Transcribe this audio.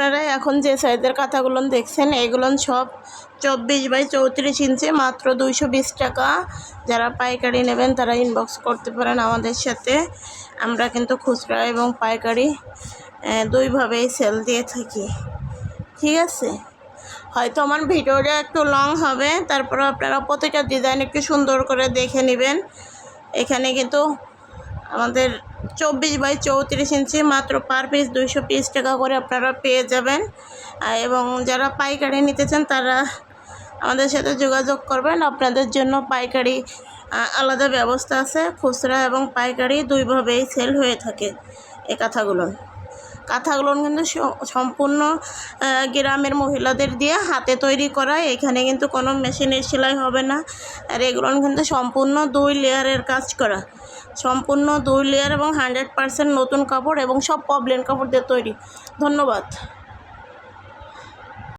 আপনারা এখন যে সাইজের কাঁথাগুলো দেখছেন এগুলো সব 24x34 ইঞ্চি, মাত্র 220 টাকা। যারা পাইকারি নেবেন তারা ইনবক্স করতে পারেন আমাদের সাথে। আমরা কিন্তু খুচরা এবং পাইকারি দুইভাবেই সেল দিয়ে থাকি, ঠিক আছে। হয়তো আমার ভিডিওটা একটু লং হবে, তারপরে আপনারা প্রত্যেকটা ডিজাইন একটু সুন্দর করে দেখে নেবেন। এখানে কিন্তু আমাদের 24x34 ইঞ্চি, মাত্র পার পিস 220 টাকা করে আপনারা পেয়ে যাবেন। এবং যারা পাইকারি নিতে চান তারা আমাদের সাথে যোগাযোগ করবেন। আপনাদের জন্য পাইকারি আলাদা ব্যবস্থা আছে, খুচরা এবং পাইকারি দুইভাবেই সেল হয়ে থাকে। এই কাঁথাগুলো কিন্তু সম্পূর্ণ গ্রামের মহিলাদের দিয়ে হাতে তৈরি করা। এখানে কিন্তু কোনো মেশিনের সেলাই হবে না। আর এগুলো কিন্তু সম্পূর্ণ 2 লেয়ারের কাজ করা, সম্পূর্ণ 2 লেয়ার এবং 100% নতুন কাপড় এবং সব পবলিন কাপড় দিয়ে তৈরি। ধন্যবাদ।